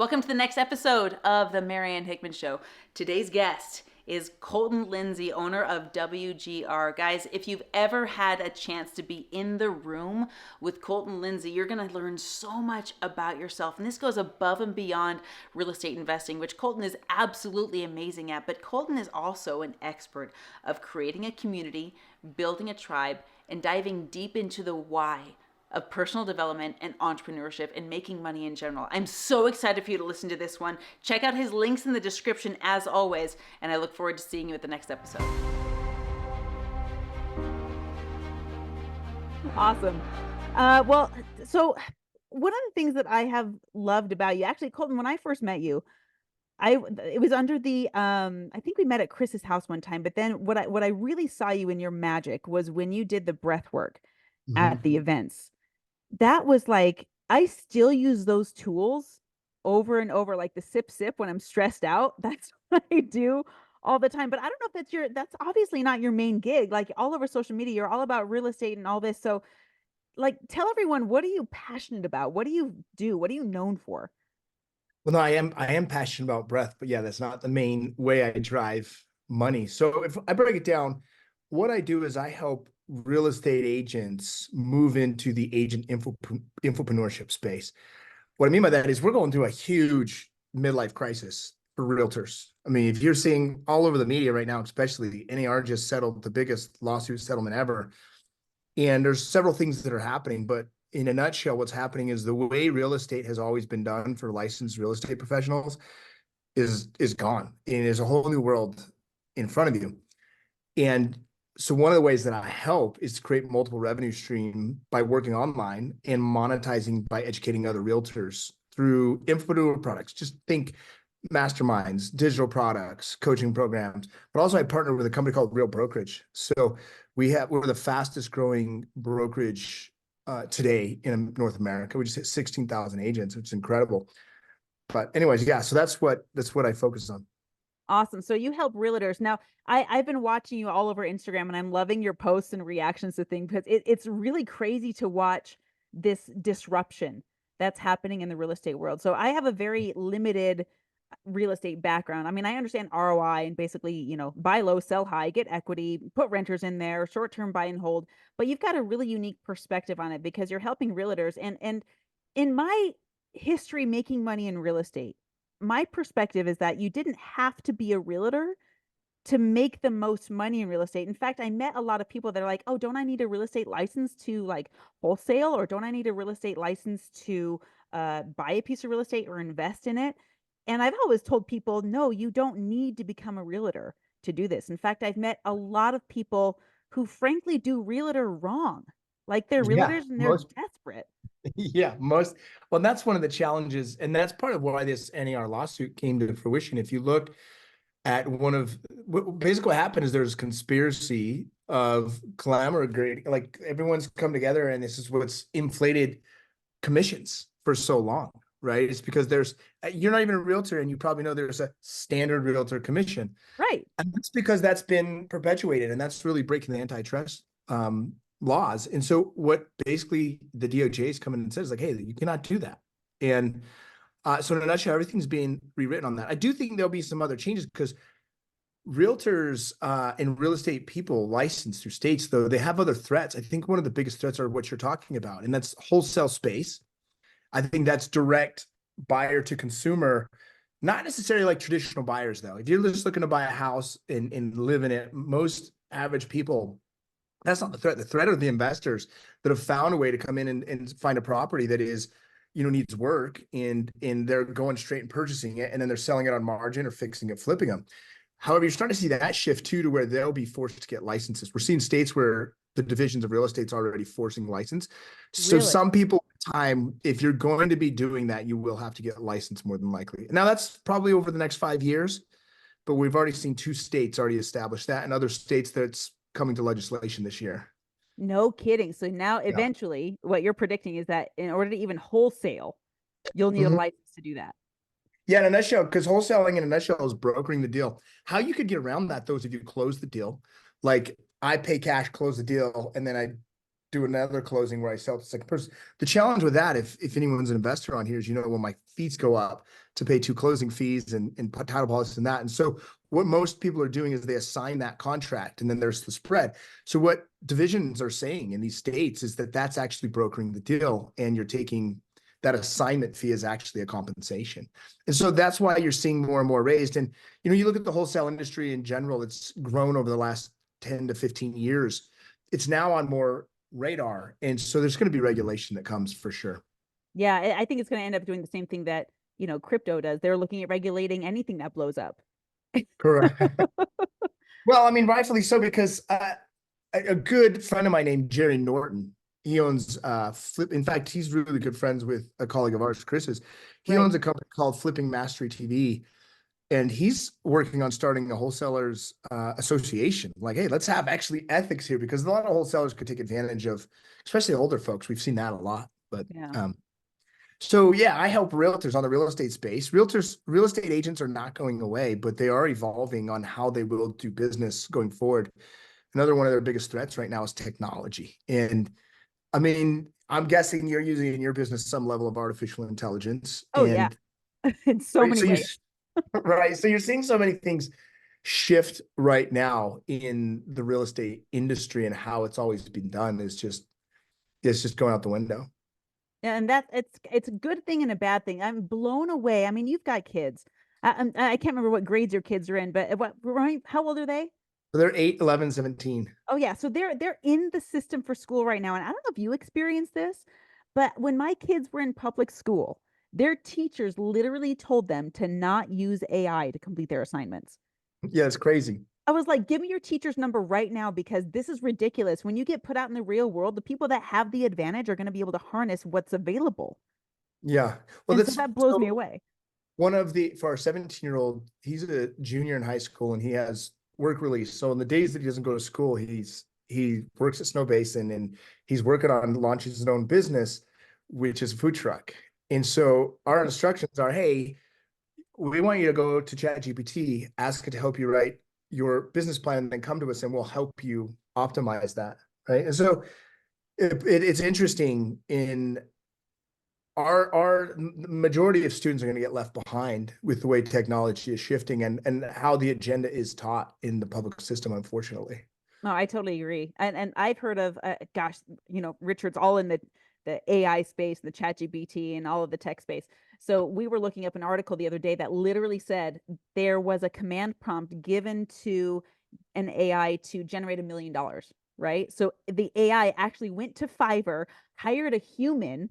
Welcome to the next episode of the Marianne Hickman Show. Today's guest is Colton Lindsay, owner of WGR. Guys, if you've ever had a chance to be in the room with Colton Lindsay, you're going to learn so much about yourself. And this goes above and beyond real estate investing, which Colton is absolutely amazing at. But Colton is also an expert of creating a community, building a tribe, and diving deep into the why of personal development and entrepreneurship and making money in general. I'm so excited for you to listen to this one. Check out his links in the description as always, and I look forward to seeing you at the next episode. Awesome. So one of the things that I have loved about you, actually, Colton, when I first met you, it was under the I think we met at Chris's house one time, but then what I really saw you in your magic was when you did the breath work at the events. That was like, I still use those tools over and over, like the sip when I'm stressed out. That's what I do all the time. But I don't know if that's obviously not your main gig. Like all over social media, you're all about real estate and all this. So like, tell everyone, what are you passionate about? What do you do? What are you known for? Well, no, I am passionate about breath, but yeah, that's not the main way I drive money. So if I break it down, what I do is I help real estate agents move into the agent infopreneurship space. What I mean by that is we're going through a huge midlife crisis for realtors. I mean, if you're seeing all over the media right now, especially NAR just settled the biggest lawsuit settlement ever. And there's several things that are happening, but in a nutshell, what's happening is the way real estate has always been done for licensed real estate professionals is gone. And there's a whole new world in front of you. And so one of the ways that I help is to create multiple revenue stream by working online and monetizing by educating other realtors through infopreneur products. Just think masterminds, digital products, coaching programs, but also I partner with a company called Real Brokerage. So we're the fastest growing brokerage today in North America. We just hit 16,000 agents, which is incredible. But anyways, yeah, so that's what I focus on. Awesome. So you help realtors. Now, I've been watching you all over Instagram and I'm loving your posts and reactions to things because it's really crazy to watch this disruption that's happening in the real estate world. So I have a very limited real estate background. I mean, I understand ROI and basically, buy low, sell high, get equity, put renters in there, short-term buy and hold, but you've got a really unique perspective on it because you're helping realtors. And in my history making money in real estate, my perspective is that you didn't have to be a realtor to make the most money in real estate. In fact, I met a lot of people that are like, "Oh, don't I need a real estate license to like wholesale, or don't I need a real estate license to buy a piece of real estate or invest in it?" And I've always told people, "No, you don't need to become a realtor to do this." In fact, I've met a lot of people who frankly do realtor wrong. Like they're Yeah, realtors and they're most desperate. Yeah, well, that's one of the challenges, and that's part of why this NAR lawsuit came to fruition. If you look at basically what happened is there's conspiracy of clamor grading, like everyone's come together, and this is what's inflated commissions for so long, right? It's because you're not even a realtor, and you probably know there's a standard realtor commission, Right. and that's because that's been perpetuated, and that's really breaking the antitrust laws. And so what basically the DOJ is coming and says, like, hey, you cannot do that. And so in a nutshell, everything's being rewritten on that. I do think there'll be some other changes because realtors and real estate people licensed through states, though, they have other threats. I think one of the biggest threats are what you're talking about, and that's wholesale space. I think that's direct buyer to consumer, not necessarily like traditional buyers, though. If you're just looking to buy a house and live in it, most average people, that's not the threat. The threat are the investors that have found a way to come in and find a property that is, needs work, and they're going straight and purchasing it, and then they're selling it on margin or fixing it, flipping them. However, you're starting to see that shift too, to where they'll be forced to get licenses. We're seeing states where the divisions of real estate's already forcing license. So Really? some people, if you're going to be doing that, you will have to get a license more than likely. Now that's probably over the next 5 years, but we've already seen 2 states already establish that, and other states that's coming to legislation this year. No kidding. So now Yeah. eventually what you're predicting is that in order to even wholesale, you'll need a Mhm. license to do that. Yeah, in a nutshell, because wholesaling in a nutshell is brokering the deal. How you could get around that, though, is if you close the deal. Like I pay cash, close the deal, and then I do another closing where I sell to the second person. The challenge with that, if anyone's an investor on here, is when my fees go up, to pay 2 closing fees and title policies and that. And so what most people are doing is they assign that contract and then there's the spread. So what divisions are saying in these states is that that's actually brokering the deal, and you're taking that assignment fee is actually a compensation. And so that's why you're seeing more and more raised. And, you look at the wholesale industry in general, it's grown over the last 10 to 15 years. It's now on more radar. And so there's going to be regulation that comes for sure. Yeah, I think it's going to end up doing the same thing that, crypto does. They're looking at regulating anything that blows up. Correct. Well, I mean, rightfully so, because a good friend of mine named Jerry Norton, he owns Flip. In fact, he's really good friends with a colleague of ours, Chris's. He Right. owns a company called Flipping Mastery TV, and he's working on starting a wholesalers association. Like, hey, let's have actually ethics here, because a lot of wholesalers could take advantage of, especially older folks. We've seen that a lot. But Yeah. so yeah, I help realtors on the real estate space. Real estate agents are not going away, but they are evolving on how they will do business going forward. Another one of their biggest threats right now is technology. And I mean, I'm guessing you're using in your business some level of artificial intelligence. Oh yeah. And In so right, many so you ways. right, so you're seeing so many things shift right now in the real estate industry, and how it's always been done is just going out the window. Yeah, and it's a good thing and a bad thing. I'm blown away. I mean, you've got kids. I can't remember what grades your kids are in, but how old are they? So they're 8, 11, 17. Oh yeah, so they're in the system for school right now, and I don't know if you experienced this, but when my kids were in public school, their teachers literally told them to not use AI to complete their assignments. Yeah, it's crazy. I was like, give me your teacher's number right now because this is ridiculous. When you get put out in the real world, the people that have the advantage are going to be able to harness what's available. Yeah. Well, And so that's that blows me so away. for our 17-year-old, he's a junior in high school and he has work release. So in the days that he doesn't go to school, he works at Snow Basin, and he's working on launching his own business, which is a food truck. And so our instructions are, hey, we want you to go to ChatGPT, ask it to help you write your business plan, and then come to us and we'll help you optimize that. Right. And so it's interesting in our majority of students are going to get left behind with the way technology is shifting, and how the agenda is taught in the public system, unfortunately. No, I totally agree. And I've heard of gosh, Richard's all in the AI space, the chat GPT and all of the tech space. So we were looking up an article the other day that literally said there was a command prompt given to an AI to generate $1 million, right? So the AI actually went to Fiverr, hired a human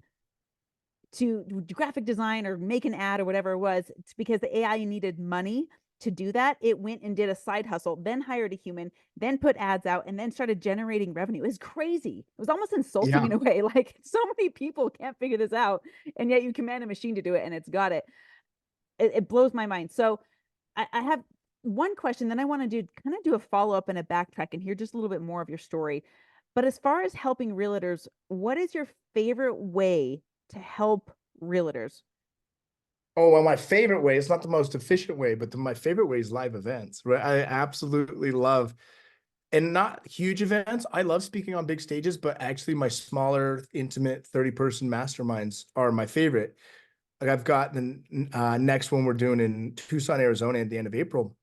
to do graphic design or make an ad or whatever it was. It's because the AI needed money to do that. It went and did a side hustle, then hired a human, then put ads out, and then started generating revenue. It was crazy. It was almost insulting Yeah. in a way. Like so many people can't figure this out, and yet you command a machine to do it, and it's got it. It blows my mind. So I have one question, then I want to do a follow up and a backtrack and hear just a little bit more of your story. But as far as helping realtors, what is your favorite way to help realtors? Oh, well, my favorite way, it's not the most efficient way, but my favorite way is live events, right? I absolutely love, and not huge events. I love speaking on big stages, but actually my smaller, intimate 30-person masterminds are my favorite. Like I've got the next one we're doing in Tucson, Arizona at the end of April.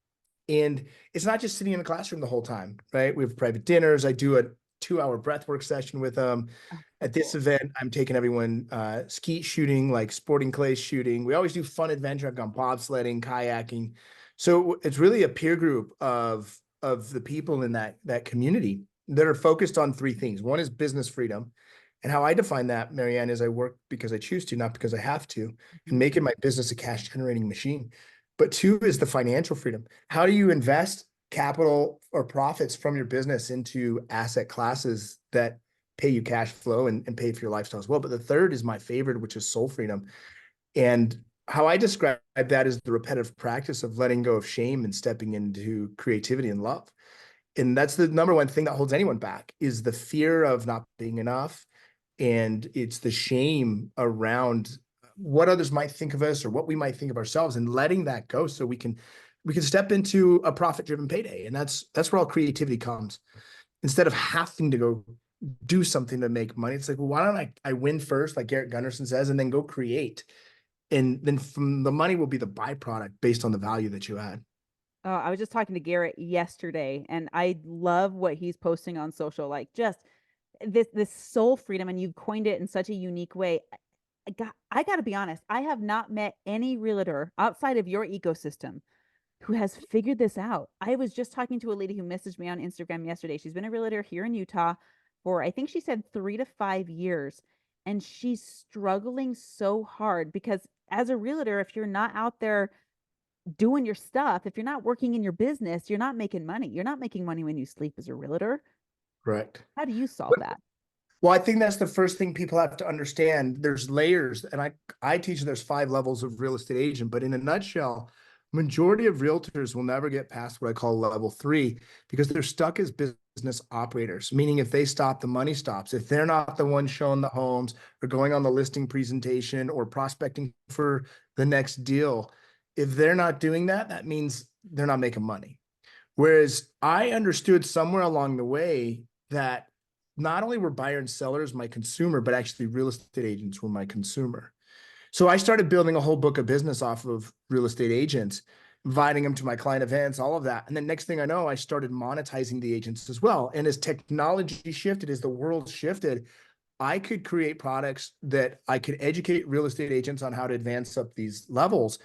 And it's not just sitting in a classroom the whole time, right? We have private dinners. I do a 2-hour breathwork session with them. Oh, so At this cool. event, I'm taking everyone skeet shooting, like sporting clay shooting. We always do fun adventure. I've gone bobsledding, kayaking. So it's really a peer group of the people in that community that are focused on 3 things. One is business freedom. And how I define that, Marianne, is I work because I choose to, not because I have to, and Mhm. making my business a cash generating machine. But 2 is the financial freedom. How do you invest capital or profits from your business into asset classes that pay you cash flow and pay for your lifestyle as well? But the third is my favorite, which is soul freedom. And how I describe that is the repetitive practice of letting go of shame and stepping into creativity and love. And that's the number one thing that holds anyone back, is the fear of not being enough. And it's the shame around what others might think of us or what we might think of ourselves, and letting that go so we can step into a profit-driven payday. And that's where all creativity comes. Instead of having to go do something to make money, it's like, well, why don't I win first, like Garrett Gunderson says, and then go create. And then from the money will be the byproduct based on the value that you add. Oh, I was just talking to Garrett yesterday, and I love what he's posting on social. Like just this soul freedom, and you coined it in such a unique way. I got to be honest. I have not met any realtor outside of your ecosystem who has figured this out. I was just talking to a lady who messaged me on Instagram yesterday. She's been a realtor here in Utah for, I think she said 3 to 5 years. And she's struggling so hard because as a realtor, if you're not out there doing your stuff, if you're not working in your business, you're not making money. You're not making money when you sleep as a realtor. Correct. How do you solve that? Well, I think that's the first thing people have to understand. There's layers, and I teach there's 5 levels of real estate agent, but in a nutshell, majority of realtors will never get past what I call level 3 because they're stuck as business operators, meaning if they stop, the money stops. If they're not the one showing the homes or going on the listing presentation or prospecting for the next deal, if they're not doing that, that means they're not making money. Whereas I understood somewhere along the way that not only were buyer and sellers my consumer, but actually real estate agents were my consumer. So I started building a whole book of business off of real estate agents, inviting them to my client events, all of that. And then next thing I know, I started monetizing the agents as well. And as technology shifted, as the world shifted, I could create products that I could educate real estate agents on how to advance up these levels,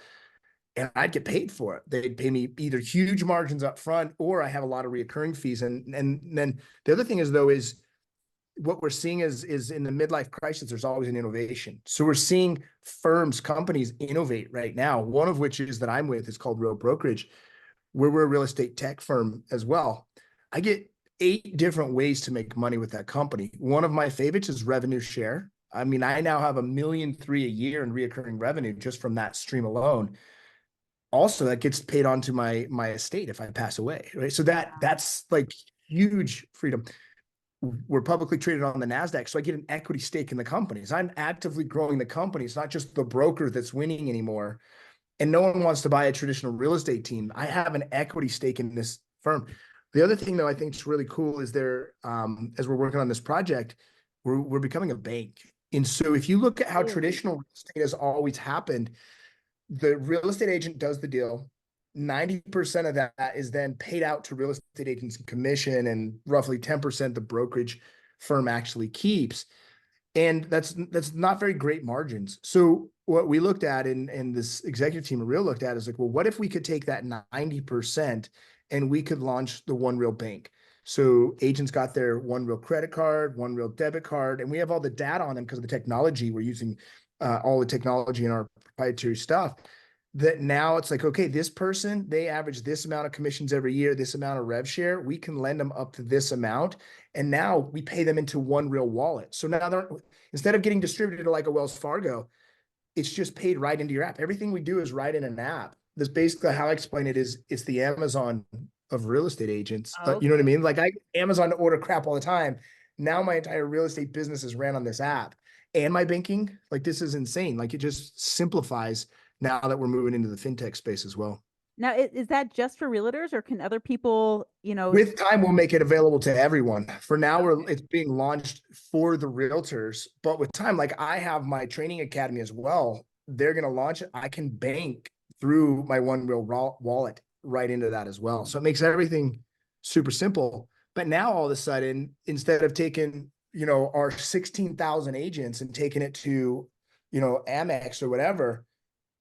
and I'd get paid for it. They'd pay me either huge margins up front, or I have a lot of reoccurring fees. And then the other thing is though, is what we're seeing is in the midlife crisis, there's always an innovation. So we're seeing firms, companies innovate right now. One of which is that I'm with is called Real Brokerage, where we're a real estate tech firm as well. I get 8 different ways to make money with that company. One of my favorites is revenue share. I mean, I now have $1.3 million a year in reoccurring revenue just from that stream alone. Also, that gets paid onto my estate if I pass away, right? So that's like huge freedom. We're publicly traded on the NASDAQ, so I get an equity stake in the companies. I'm actively growing the company. It's not just the broker that's winning anymore. And no one wants to buy a traditional real estate team. I have an equity stake in this firm. The other thing, though, I think is really cool is as we're working on this project, we're becoming a bank. And so if you look at how traditional real estate has always happened, the real estate agent does the deal. 90% of that is then paid out to real estate agents in commission, and roughly 10% the brokerage firm actually keeps. And that's not very great margins. So what we looked at and this executive team at Real looked at is like, well, what if we could take that 90% and we could launch the One Real Bank? So agents got their One Real credit card, One Real debit card, and we have all the data on them because of the technology. We're using all the technology in our proprietary stuff, that now it's like, okay, this person, they average this amount of commissions every year, this amount of rev share, we can lend them up to this amount. And now we pay them into One Real wallet. So now they're, instead of getting distributed to like a Wells Fargo, it's just paid right into your app. Everything we do is right in an app. That's basically how I explain it. Is it's the Amazon of real estate agents. You know what I Okay. mean? Like Amazon to order crap all the time. Now my entire real estate business is ran on this app, and my banking. Like this is insane. Like it just simplifies now that we're moving into the fintech space as well. Now, is that just for realtors, or can other people, With time, we'll make it available to everyone. For now, Okay. it's being launched for the realtors, but with time, like I have my training academy as well. They're going to launch it. I can bank through my One Real wallet right into that as well. So it makes everything super simple. But now all of a sudden, instead of taking, our 16,000 agents and taking it to, Amex or whatever,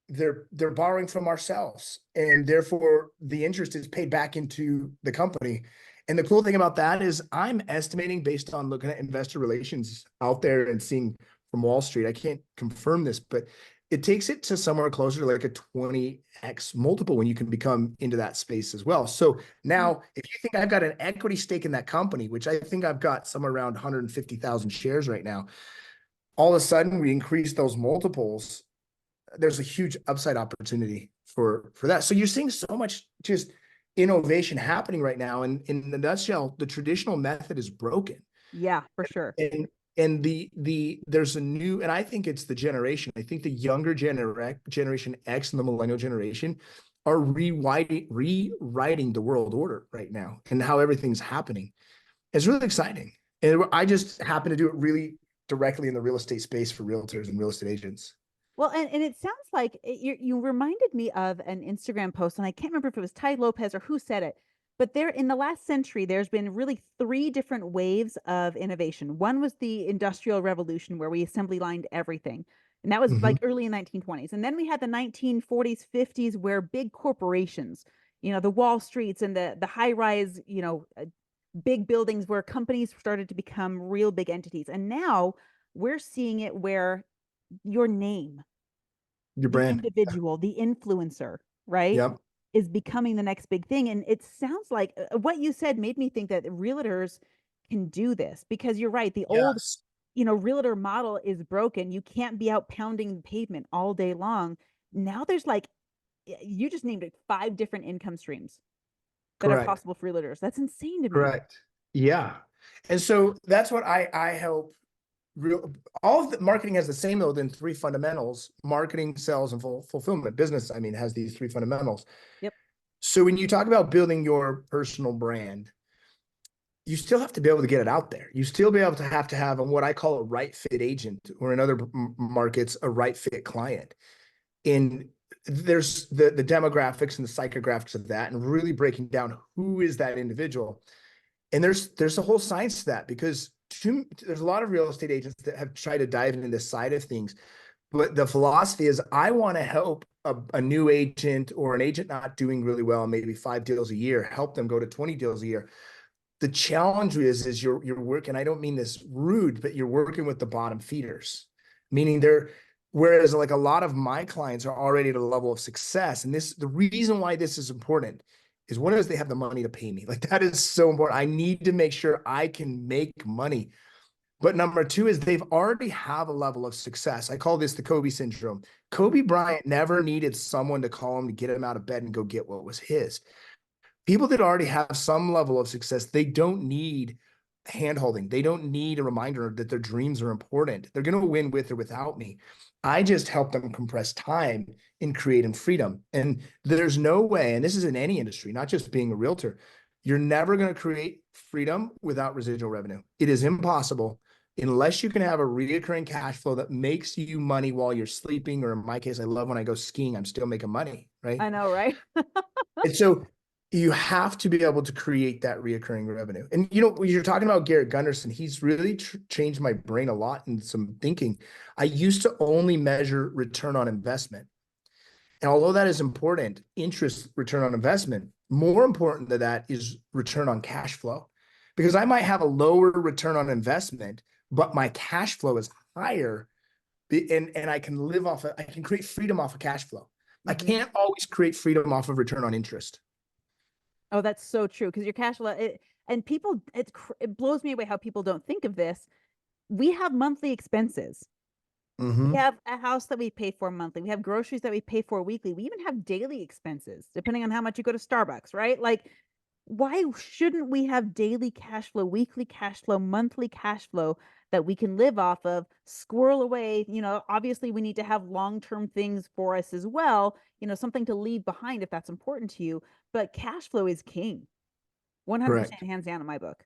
they're borrowing from ourselves, and therefore the interest is paid back into the company. And the cool thing about that is I'm estimating, based on looking at investor relations out there and seeing from Wall Street, I can't confirm this, but it takes it to somewhere closer to like a 20x multiple when you can become into that space as well. So Mm. now if you think I've got an equity stake in that company, which I think I've got somewhere around 150,000 shares right now, all of a sudden we increase those multiples. There's a huge upside opportunity for that. So you're seeing so much just innovation happening right now. And in the nutshell, the traditional method is broken. Yeah, for sure. And there's a new, and I think it's the generation. I think the younger generation X and the millennial generation are rewriting the world order right now and how everything's happening. It's really exciting. And I just happen to do it really directly in the real estate space for realtors and real estate agents. Well, and it sounds like you reminded me of an Instagram post, and I can't remember if it was Ty Lopez or who said it, but there in the last century, there's been really three different waves of innovation. One was the Industrial Revolution, where we assembly lined everything, and that was Mhm. like early in 1920s. And then we had the 1940s, 50s, where big corporations, the Wall Streets and the high rise, big buildings where companies started to become real big entities. And now we're seeing it where your name, Your the brand. individual, the influencer, right, Yep. is becoming the next big thing. And it sounds like what you said made me think that realtors can do this because you're right. The old, Yes. realtor model is broken. You can't be out pounding the pavement all day long. Now there's like, you just named it, five different income streams that are Correct. possible for realtors. That's insane to me. Correct. Yeah. And so that's what I help real all of the marketing has the same though than three fundamentals: marketing, sales, and fulfillment. Business, I mean, has these three fundamentals. Yep. So when you talk about building your personal brand, you still have to be able to get it out there. You still be able to have what I call a right fit agent, or in other markets, a right fit client. In there's the demographics and the psychographics of that, and really breaking down who is that individual. And there's a whole science to that, because there's a lot of real estate agents that have tried to dive into this side of things. But the philosophy is, I want to help a new agent or an agent not doing really well, maybe 5 deals a year, help them go to 20 deals a year. The challenge is you're working, I don't mean this rude, but you're working with the bottom feeders, meaning whereas like a lot of my clients are already at a level of success. And the reason why this is important is, one is they have the money to pay me. Like, that is so important. I need to make sure I can make money. But number two is, they've already have a level of success. I call this the Kobe syndrome. Kobe Bryant never needed someone to call him to get him out of bed and go get what was his. People that already have some level of success, they don't need handholding. They don't need a reminder that their dreams are important. They're going to win with or without me. I just help them compress time in creating freedom. And there's no way, and this is in any industry, not just being a realtor, you're never going to create freedom without residual revenue. It is impossible unless you can have a recurring cash flow that makes you money while you're sleeping. Or in my case, I love when I go skiing, I'm still making money, right? I know, right? And so you have to be able to create that reoccurring revenue. And when you're talking about Garrett Gunderson, he's really changed my brain a lot in some thinking. I used to only measure return on investment. And although that is important, interest return on investment, more important than that is return on cash flow. Because I might have a lower return on investment, but my cash flow is higher, and I can I can create freedom off of cash flow. I Hmm. can't always create freedom off of return on interest. Oh, that's so true. Because your cash flow, and people, it blows me away how people don't think of this. We have monthly expenses. We Mm-hmm. have a house that we pay for monthly. We have groceries that we pay for weekly. We even have daily expenses, depending on how much you go to Starbucks, right? Like, why shouldn't we have daily cash flow, weekly cash flow, monthly cash flow that we can live off of, squirrel away? Obviously, we need to have long-term things for us as well, something to leave behind if that's important to you. But cash flow is king. Correct. 100% hands down in my book.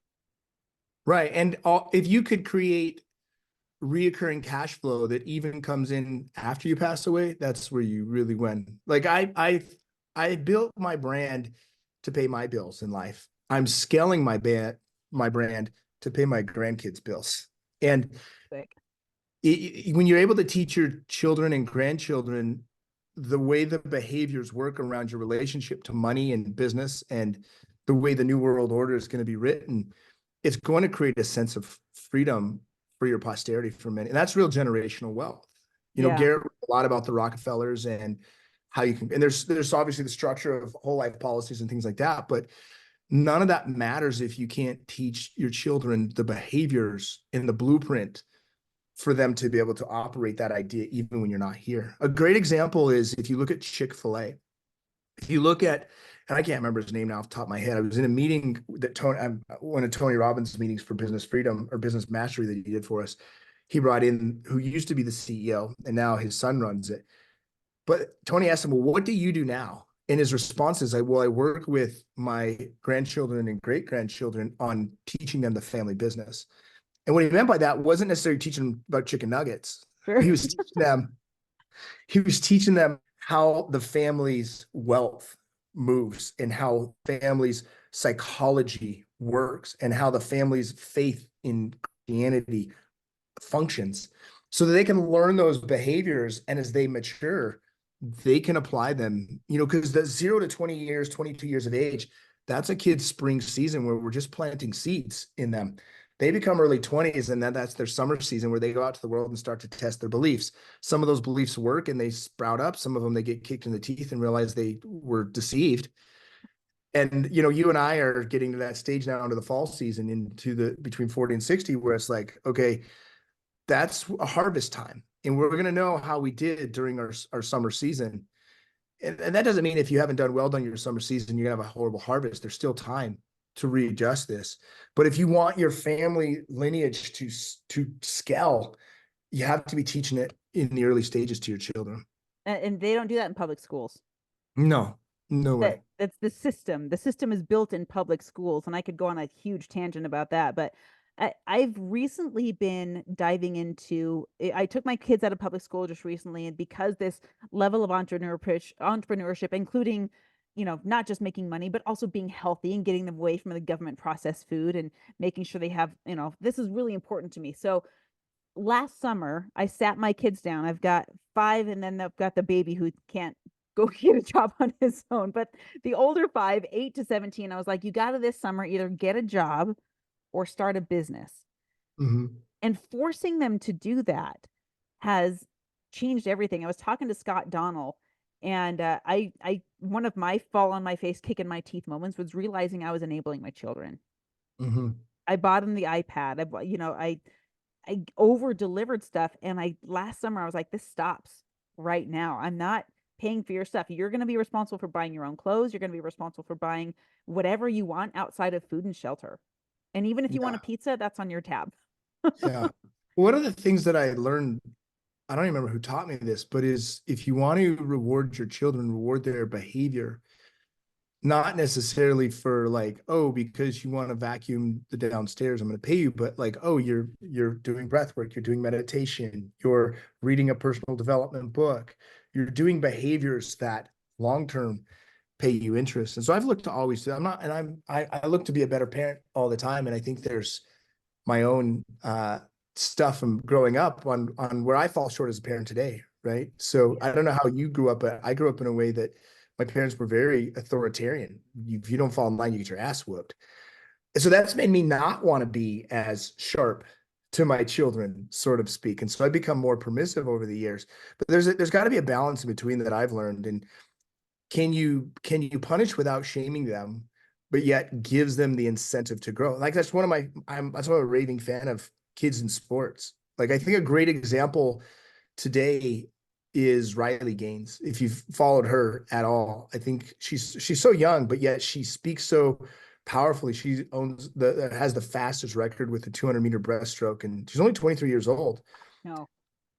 Right. And if you could create reoccurring cash flow that even comes in after you pass away, that's where you really win. Like, I built my brand to pay my bills in life. I'm scaling my brand to pay my grandkids' bills. And Sick. when you're able to teach your children and grandchildren the way the behaviors work around your relationship to money and business, and the way the new world order is going to be written, it's going to create a sense of freedom for your posterity for many. And that's real generational wealth. Yeah. Garrett wrote a lot about the Rockefellers and how you can, and there's obviously the structure of whole life policies and things like that, but none of that matters if you can't teach your children the behaviors in the blueprint for them to be able to operate that idea even when you're not here. A great example is, if you look at Chick-fil-A. If you look at, and I can't remember his name now off the top of my head. I was in a meeting that one of Tony Robbins' meetings for Business Freedom or Business Mastery that he did for us. He brought in, who used to be the CEO, and now his son runs it. But Tony asked him, well, what do you do now? And his response is, well, I work with my grandchildren and great grandchildren on teaching them the family business. And what he meant by that wasn't necessarily teaching them about chicken nuggets. Sure. He was teaching them He was teaching them how the family's wealth moves and how families' psychology works and how the family's faith in Christianity functions so that they can learn those behaviors. And as they mature, they can apply them, because the 0 to 20 years, 22 years of age, that's a kid's spring season where we're just planting seeds in them. They become early 20s, and then that's their summer season where they go out to the world and start to test their beliefs. Some of those beliefs work and they sprout up. Some of them, they get kicked in the teeth and realize they were deceived. And, you and I are getting to that stage now into the fall season, into the between 40 and 60, where it's like, okay, that's a harvest time. And we're going to know how we did during our summer season. And that doesn't mean if you haven't done well during your summer season, you're going to have a horrible harvest. There's still time to readjust this. But if you want your family lineage to scale, you have to be teaching it in the early stages to your children. And they don't do that in public schools. No, no way. That's the system. The system is built in public schools, and I could go on a huge tangent about that. But I've recently been diving into. I took my kids out of public school just recently, and because this level of entrepreneurship, including, not just making money, but also being healthy and getting them away from the government processed food and making sure they have, this is really important to me. So last summer, I sat my kids down. I've got 5, and then I've got the baby who can't go get a job on his own. But the older 5, 8 to 17, I was like, you got to this summer either get a job or start a business. Mm-hmm. And forcing them to do that has changed everything. I was talking to Scott Donnell, and one of my fall on my face, kick in my teeth moments was realizing I was enabling my children. Mm-hmm. I bought them the iPad. I over delivered stuff, and last summer I was like, this stops right now. I'm not paying for your stuff. You're going to be responsible for buying your own clothes. You're going to be responsible for buying whatever you want outside of food and shelter. And even if you want Yeah. a pizza, that's on your tab. Yeah. One of the things that I learned, I don't remember who taught me this, but is if you want to reward your children, reward their behavior, not necessarily for like, oh, because you want to vacuum the downstairs, I'm going to pay you, but like, oh, you're doing breath work, you're doing meditation, you're reading a personal development book, you're doing behaviors that long-term pay you interest. And so I've looked to always, I'm not, and I look to be a better parent all the time. And I think there's my own stuff from growing up on where I fall short as a parent today, right? So I don't know how you grew up, but I grew up in a way that my parents were very authoritarian. If you don't fall in line, you get your ass whooped. And so that's made me not want to be as sharp to my children, sort of speak. And so I've become more permissive over the years. But there's got to be a balance in between that I've learned. And can you punish without shaming them, but yet gives them the incentive to grow? Like that's one of I'm a raving fan of kids in sports. Like I think a great example today is Riley Gaines. If you've followed her at all, I think she's so young, but yet she speaks so powerfully. She has the fastest record with the 200-meter breaststroke, and she's only 23 years old. No,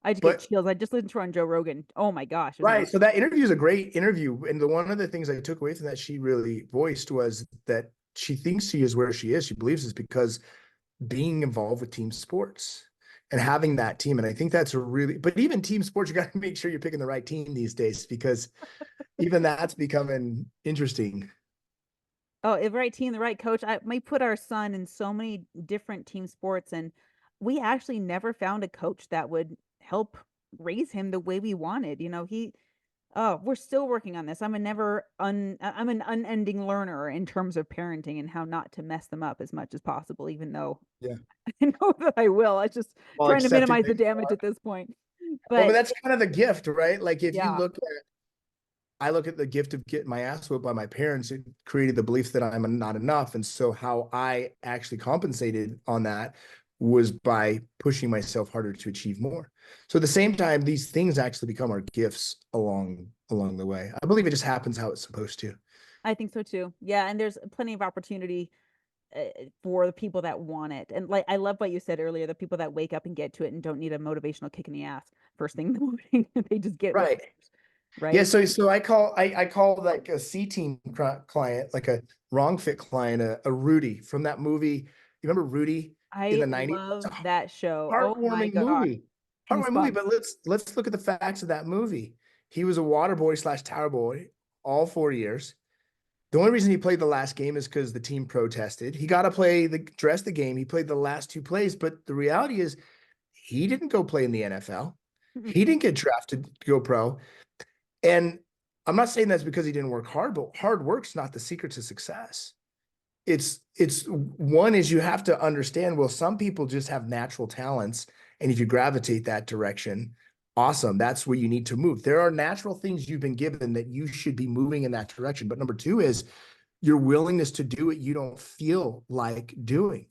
I just get But chills. I just listened to her on Joe Rogan. Oh my gosh. right, so that interview is a great interview, and one of the things I took away from that she really voiced was that she thinks she is where she is. She believes it's because being involved with team sports and having that team. And I think that's but even team sports, you got to make sure you're picking the right team these days, because even that's becoming interesting. Oh, the right team, the right coach. We put our son in so many different team sports, and we actually never found a coach that would help raise him the way we wanted. We're still working on this. I'm an unending learner in terms of parenting and how not to mess them up as much as possible, even though Yeah. I know that I will. I just While trying to accepting minimize the that you damage are. at this point. Well, but But that's kind of the gift, right? Like if you yeah, I look at the gift of getting my ass whooped by my parents. It created the belief that I'm not enough. And so how I actually compensated on that was by pushing myself harder to achieve more. So at the same time, these things actually become our gifts along the way. I believe it just happens how it's supposed to. I think so too. Yeah, and there's plenty of opportunity for the people that want it. And like I love what you said earlier, the people that wake up and get to it and don't need a motivational kick in the ass first thing in the morning. They just get what, Right. Yeah. right? So I call like a C team client, like a wrong fit client, a Rudy from that movie. You remember Rudy in I the 90s? love It's a that show. Oh my heartwarming gosh. movie. It was Heartwarming movie, fun. but let's look at the facts of that movie. He was a water boy slash tower boy all 4 years. The only reason he played the last game is because the team protested. He got to play the dress the game. He played the last two plays, but the reality is he didn't go play in the NFL. He didn't get drafted to go pro. And I'm not saying that's because he didn't work hard, but hard work's not the secret to success. It's one is you have to understand, well, some people just have natural talents. And if you gravitate that direction, awesome. That's where you need to move. There are natural things you've been given that you should be moving in that direction. But number two is your willingness to do what you don't feel like doing.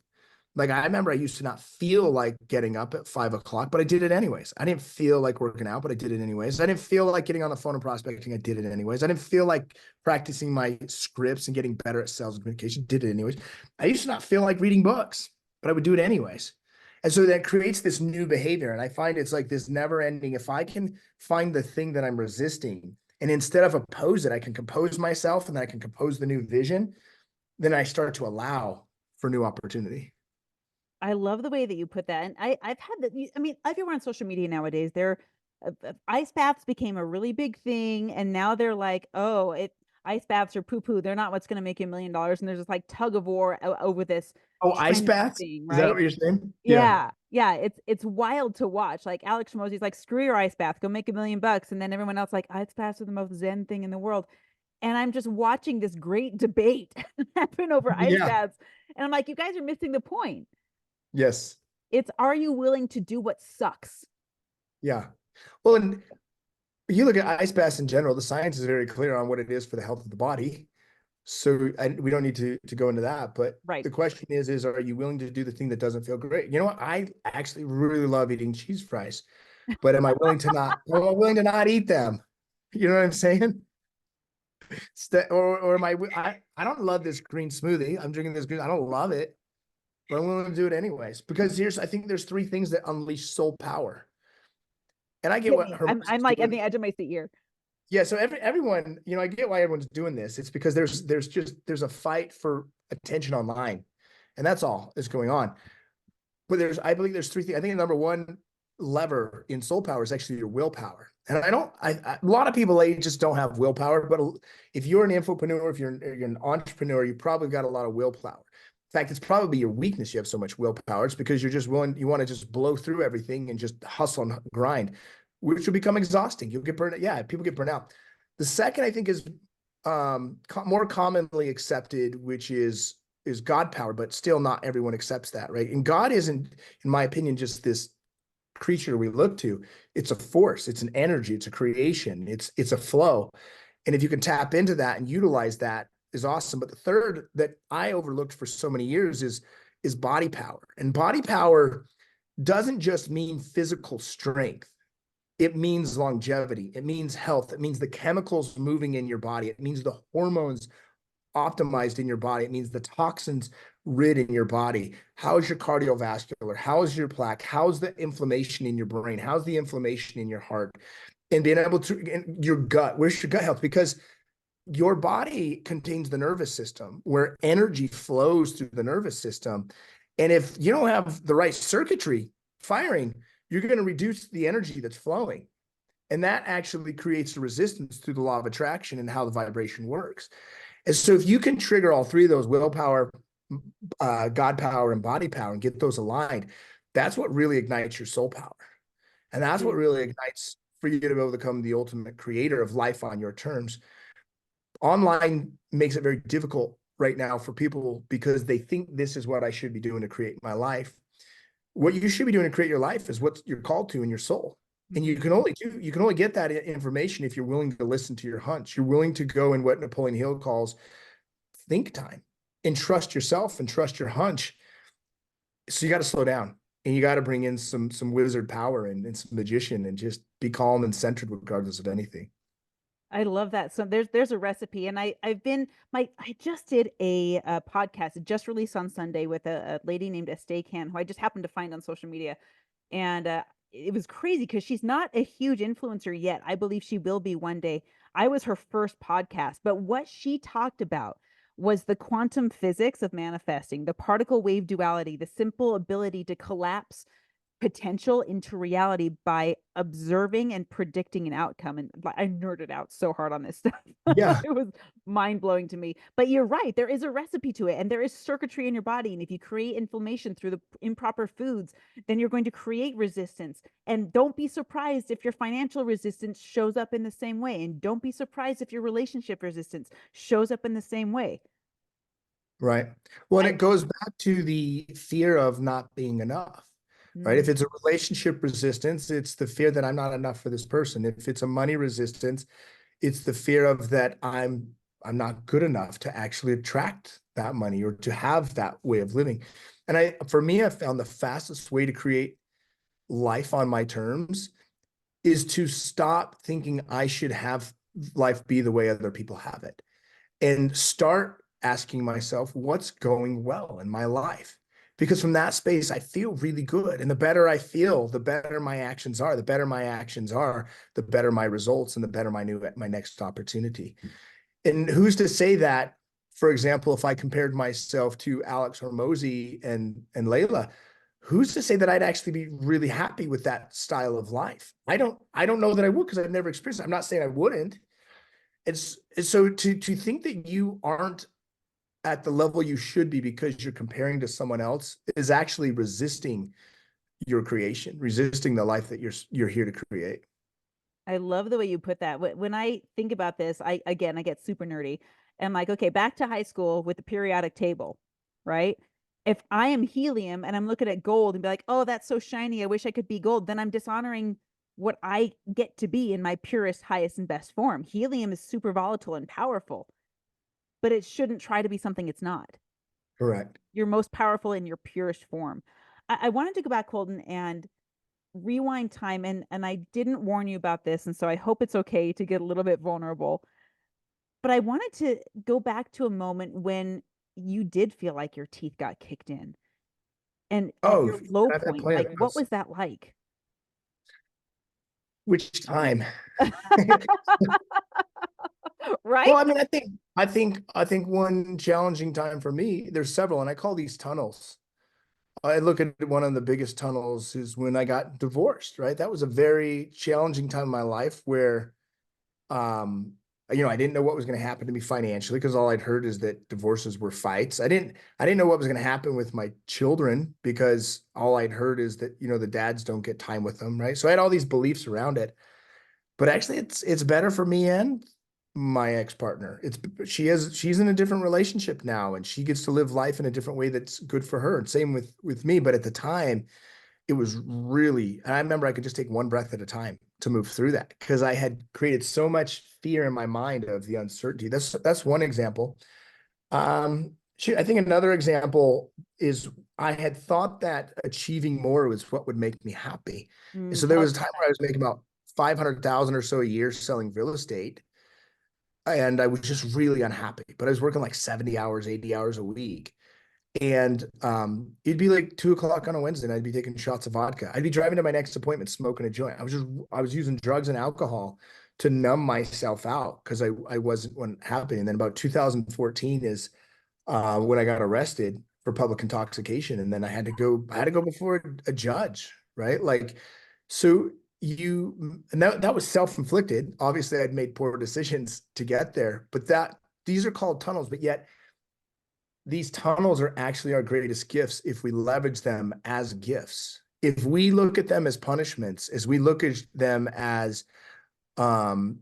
Like I remember I used to not feel like getting up at 5 o'clock, but I did it anyways. I didn't feel like working out, but I did it anyways. I didn't feel like getting on the phone and prospecting. I did it anyways. I didn't feel like practicing my scripts and getting better at sales and communication. Did it anyways. I used to not feel like reading books, but I would do it anyways. And so that creates this new behavior. And I find it's like this never ending. If I can find the thing that I'm resisting and instead of oppose it, I can compose myself and then I can compose the new vision, then I start to allow for new opportunity. I love the way that you put that. And I've had that. I mean, everywhere on social media nowadays, ice baths became a really big thing. And now they're like, oh, ice baths are poo poo. They're not what's going to make you $1 million. And there's this like tug of war over this Oh, ice trendy baths? thing, Is that right? what you're saying? Yeah. Yeah. Yeah. It's wild to watch. Like Alex Mosey's like, screw your ice bath, go make $1 million. And then everyone else like ice baths are the most zen thing in the world. And I'm just watching this great debate happen over ice Yeah. baths. And I'm like, you guys are missing the point. Yes. It's, are you willing to do what sucks? Yeah. Well, and you look at ice baths in general, the science is very clear on what it is for the health of the body. So we don't need to go into that. But Right. the question is, are you willing to do the thing that doesn't feel great? You know what? I actually really love eating cheese fries, but am I willing to not eat them? You know what I'm saying? Or am I don't love this green smoothie. I'm drinking this green. I don't love it, but I'm willing to do it anyways. Because I think there's three things that unleash soul power. And I get Hit what me. Hermosa I'm is like on doing. the edge of my seat here. Yeah, so everyone, I get why everyone's doing this. It's because there's a fight for attention online, and that's all that's going on. But I believe there's three things. I think the number one lever in soul power is actually your willpower. And a lot of people they just don't have willpower. But if you're an infopreneur, if you're an entrepreneur, you probably got a lot of willpower. In fact, it's probably your weakness. You have so much willpower. It's because you're just willing. You want to just blow through everything and just hustle and grind, which will become exhausting. You'll get burned out. Yeah, people get burned out. The second, I think, is more commonly accepted, which is God power, but still not everyone accepts that, right? And God isn't, in my opinion, just this creature we look to. It's a force, it's an energy, it's a creation, it's a flow. And if you can tap into that and utilize that is awesome. But the third that I overlooked for so many years is body power. And body power doesn't just mean physical strength. It means longevity. It means health. It means the chemicals moving in your body. It means the hormones optimized in your body. It means the toxins rid in your body. How's your cardiovascular? How's your plaque? How's the inflammation in your brain? How's the inflammation in your heart? And being able to, your gut, where's your gut health? Because your body contains the nervous system where energy flows through the nervous system. And if you don't have the right circuitry firing, you're going to reduce the energy that's flowing. And that actually creates a resistance through the law of attraction and how the vibration works. And so if you can trigger all three of those, willpower, God power, and body power, and get those aligned, that's what really ignites your soul power. And that's what really ignites for you to be able to become the ultimate creator of life on your terms. Online makes it very difficult right now for people because they think this is what I should be doing to create my life. What you should be doing to create your life is what you're called to in your soul. And you can only get that information if you're willing to listen to your hunch. You're willing to go in what Napoleon Hill calls think time and trust yourself and trust your hunch. So you got to slow down and you got to bring in some wizard power and some magician and just be calm and centered regardless of anything. I love that. So there's a recipe, and I just did a podcast. It just released on Sunday with a lady named Estee Can, who I just happened to find on social media, and it was crazy because she's not a huge influencer yet. I believe she will be one day. I was her first podcast, but what she talked about was the quantum physics of manifesting, the particle wave duality, the simple ability to collapse potential into reality by observing and predicting an outcome. And I nerded out so hard on this stuff. Yeah. It was mind blowing to me. But you're right. There is a recipe to it, and there is circuitry in your body. And if you create inflammation through the improper foods, then you're going to create resistance. And don't be surprised if your financial resistance shows up in the same way. And don't be surprised if your relationship resistance shows up in the same way. Right. Well, and I, it goes back to the fear of not being enough, right? If mm, it's a relationship resistance, it's the fear that I'm not enough for this person. If it's a money resistance, it's the fear of that I'm not good enough to actually attract that money or to have that way of living. And for me, I found the fastest way to create life on my terms is to stop thinking I should have life be the way other people have it and start asking myself what's going well in my life. Because from that space, I feel really good. And the better I feel, the better my actions are. The better my actions are, the better my results and the better my next opportunity. And who's to say that, for example, if I compared myself to Alex or Mosey and Layla, who's to say that I'd actually be really happy with that style of life? I don't know that I would because I've never experienced it. I'm not saying I wouldn't. It's so to think that you aren't at the level you should be because you're comparing to someone else is actually resisting your creation, resisting the life that you're here to create. I love the way you put that. When I think about this, I get super nerdy. And like, okay, back to high school with the periodic table, right? If I am helium and I'm looking at gold and be like, oh, that's so shiny, I wish I could be gold, then I'm dishonoring what I get to be in my purest, highest, and best form. Helium is super volatile and powerful, but it shouldn't try to be something it's not. Correct. You're most powerful in your purest form. I wanted to go back, Colton, and rewind time, and I didn't warn you about this, and so I hope it's okay to get a little bit vulnerable. But I wanted to go back to a moment when you did feel like your teeth got kicked in, and at Oh, your low I've had point, plenty like of what those. was that like? Which time? Right? Well, I mean, I think one challenging time for me, there's several, and I call these tunnels. I look at one of the biggest tunnels is when I got divorced, right? That was a very challenging time in my life where um I didn't know what was going to happen to me financially because all I'd heard is that divorces were fights. I didn't know what was going to happen with my children because all I'd heard is that the dads don't get time with them, right? So I had all these beliefs around it. But actually it's better for me and my ex-partner. She's in a different relationship now and she gets to live life in a different way that's good for her. And same with me, but at the time it was really, and I remember I could just take one breath at a time to move through that because I had created so much fear in my mind of the uncertainty. That's one example. I think another example is I had thought that achieving more was what would make me happy. So there Tell us was a time about where I that. was making about 500,000 or so a year selling real estate. And I was just really unhappy, but I was working like 70 hours, 80 hours a week. And it'd be like 2 o'clock on a Wednesday, and I'd be taking shots of vodka. I'd be driving to my next appointment, smoking a joint. I was using drugs and alcohol to numb myself out because I wasn't happy. And then about 2014 is when I got arrested for public intoxication, and then I had to go before a judge, right? Like, so and that was self-inflicted. Obviously, I'd made poor decisions to get there, but these are called tunnels, but yet these tunnels are actually our greatest gifts if we leverage them as gifts. If we look at them as punishments, as we look at them as um,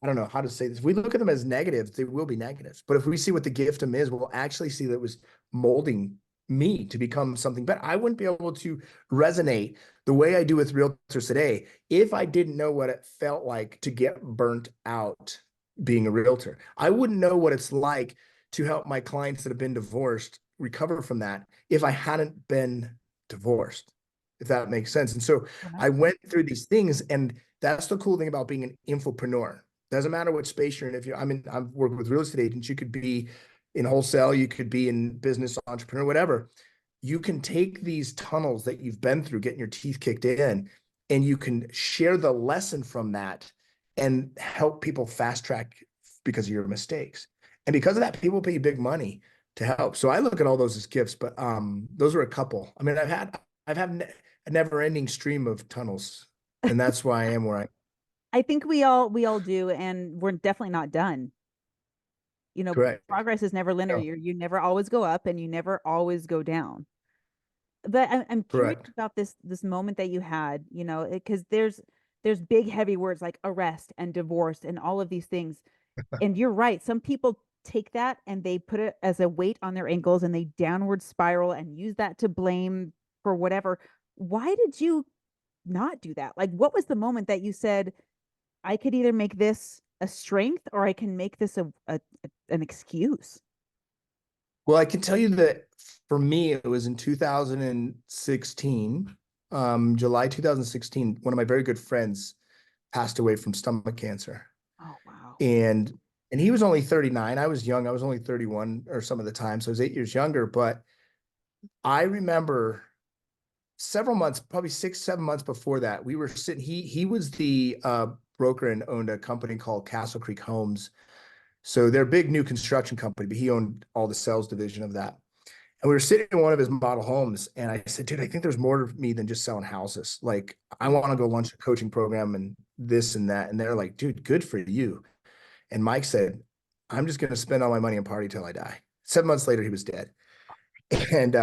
I don't know how to say this. If we look at them as negatives, they will be negatives. But if we see what the gift of them is, we'll actually see that it was molding me to become something better. I wouldn't be able to resonate the way I do with realtors today if I didn't know what it felt like to get burnt out being a realtor. I wouldn't know what it's like to help my clients that have been divorced recover from that if I hadn't been divorced, if that makes sense. And so I 100%. went through these things, and that's the cool thing about being an infopreneur. Doesn't matter what space you're in. I'm working with real estate agents. You could be in wholesale, you could be in business entrepreneur, whatever. You can take these tunnels that you've been through, getting your teeth kicked in, and you can share the lesson from that and help people fast track because of your mistakes. And because of that, people pay you big money to help. So I look at all those as gifts, but those are a couple. I mean, I've had a never ending stream of tunnels, and that's why I am where I. I think we all do, and we're definitely not done. Correct. Progress is never linear. No, You never always go up and you never always go down. But I'm curious correct. about this moment that you had, because there's big heavy words like arrest and divorce and all of these things. And you're right. Some people take that and they put it as a weight on their ankles and they downward spiral and use that to blame for whatever. Why did you not do that? Like, what was the moment that you said, I could either make this a strength or I can make this an excuse? Well, I can tell you that for me, it was in 2016, July 2016. One of my very good friends passed away from stomach cancer, Oh, wow. and he was only 39. I was young. I was only 31 or some of the time, so I was 8 years younger. But I remember several months, probably 6, 7 months before that, we were sitting. He was the broker and owned a company called Castle Creek Homes. So they're a big new construction company, but he owned all the sales division of that. And we were sitting in one of his model homes, and I said, "Dude, I think there's more to me than just selling houses. Like, I Mm. want to go launch a coaching program and this and that." And they're like, "Dude, good for you." And Mike said, "I'm just going to spend all my money and party till I die." 7 months later, he was dead. And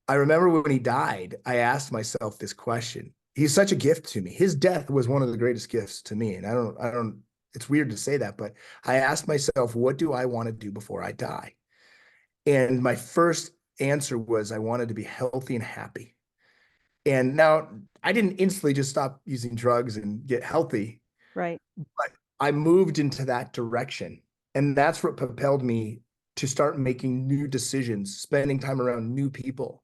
I remember when he died, I asked myself this question. He's such a gift to me. His death was one of the greatest gifts to me. And it's weird to say that, but I asked myself, what do I want to do before I die? And my first answer was I wanted to be healthy and happy. And now I didn't instantly just stop using drugs and get healthy, Right. but I moved into that direction. And that's what propelled me to start making new decisions, spending time around new people,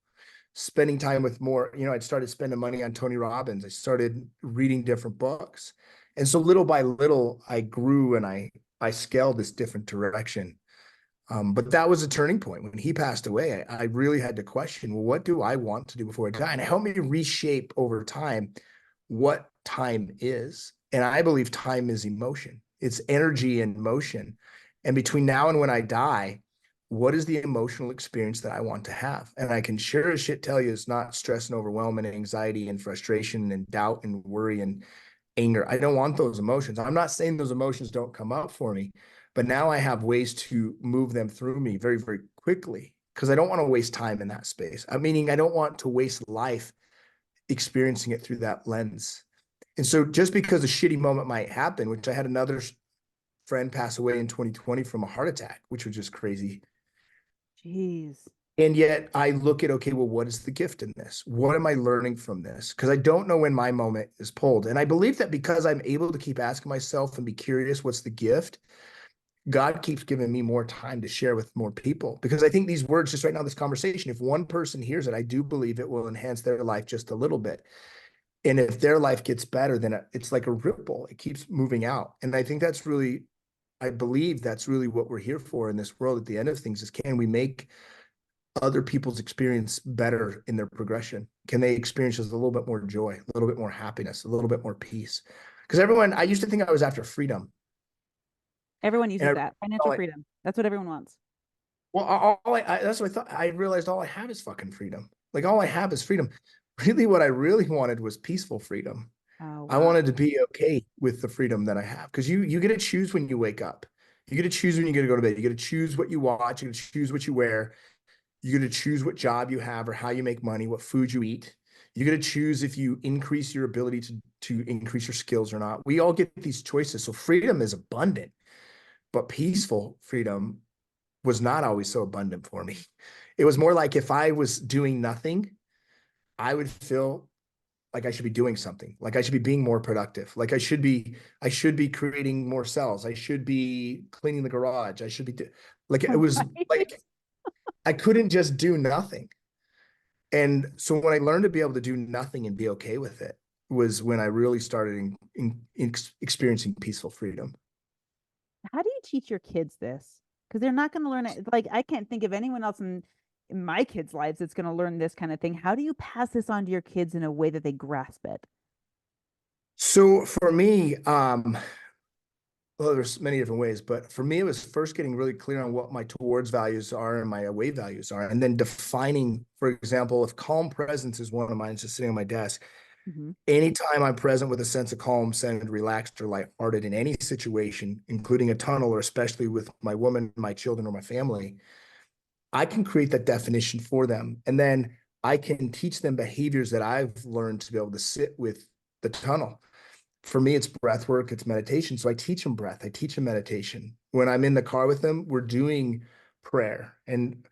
spending time with more, I'd started spending money on Tony Robbins. I started reading different books. And so little by little, I grew and I scaled this different direction. But that was a turning point. When he passed away, I really had to question, well, what do I want to do before I die? And it helped me reshape over time what time is. And I believe time is emotion. It's energy and motion. And between now and when I die, what is the emotional experience that I want to have? And I can sure as shit tell you it's not stress and overwhelm and anxiety and frustration and doubt and worry and anger. I don't want those emotions. I'm not saying those emotions don't come up for me, but now I have ways to move them through me very, very quickly because I don't want to waste time in that space. Meaning I don't want to waste life experiencing it through that lens. And so just because a shitty moment might happen, which I had another friend pass away in 2020 from a heart attack, which was just crazy. Jeez. And yet I look at, okay, well, what is the gift in this? What am I learning from this? Because I don't know when my moment is pulled. And I believe that because I'm able to keep asking myself and be curious, what's the gift? God keeps giving me more time to share with more people. Because I think these words, just right now, this conversation, if one person hears it, I do believe it will enhance their life just a little bit. And if their life gets better, then it's like a ripple. It keeps moving out. And I think that's really, I believe that's really what we're here for in this world at the end of things is can we make other people's experience better in their progression? Can they experience just a little bit more joy, a little bit more happiness, a little bit more peace? Because I used to think I was after freedom. Everyone And uses that. Financial freedom. That's what everyone wants. that's what I thought. I realized all I have is fucking freedom. Like all I have is freedom. Really, what I really wanted was peaceful freedom. Oh, I wow. wanted to be okay with the freedom that I have because you get to choose when you wake up. You get to choose when you get to go to bed. You get to choose what you watch. You get to choose what you wear. You get to choose what job you have or how you make money, what food you eat. You get to choose if you increase your ability to increase your skills or not. We all get these choices. So freedom is abundant, but peaceful freedom was not always so abundant for me. It was more like if I was doing nothing, I would feel like I should be doing something, like I should be being more productive, like I should be creating more sales, I should be cleaning the garage, I should be like it was Right. like I couldn't just do nothing. And so when I learned to be able to do nothing and be okay with it was when I really started experiencing peaceful freedom. How do you teach your kids this? Because they're not going to learn it. Like, I can't think of anyone else in my kids' lives that's going to learn this kind of thing. How do you pass this on to your kids in a way that they grasp it? So for me, well, there's many different ways, but for me, it was first getting really clear on what my towards values are and my away values are, and then defining, for example, if calm presence is one of mine, it's just sitting on my desk. Hmm. Anytime I'm present with a sense of calm, centered, relaxed, or lighthearted in any situation, including a tunnel, or especially with my woman, my children, or my family, I can create that definition for them. And then I can teach them behaviors that I've learned to be able to sit with the tunnel. For me, it's breath work, it's meditation. So I teach them breath, I teach them meditation. When I'm in the car with them, we're doing prayer. And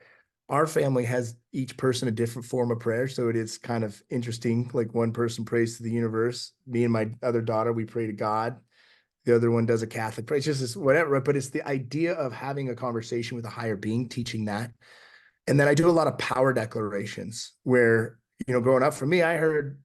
our family has each person a different form of prayer. So it is kind of interesting. Like one person prays to the universe. Me and my other daughter, we pray to God. The other one does a Catholic prayer. It's just this, whatever. But it's the idea of having a conversation with a higher being, teaching that. And then I do a lot of power declarations where, growing up for me, I heard,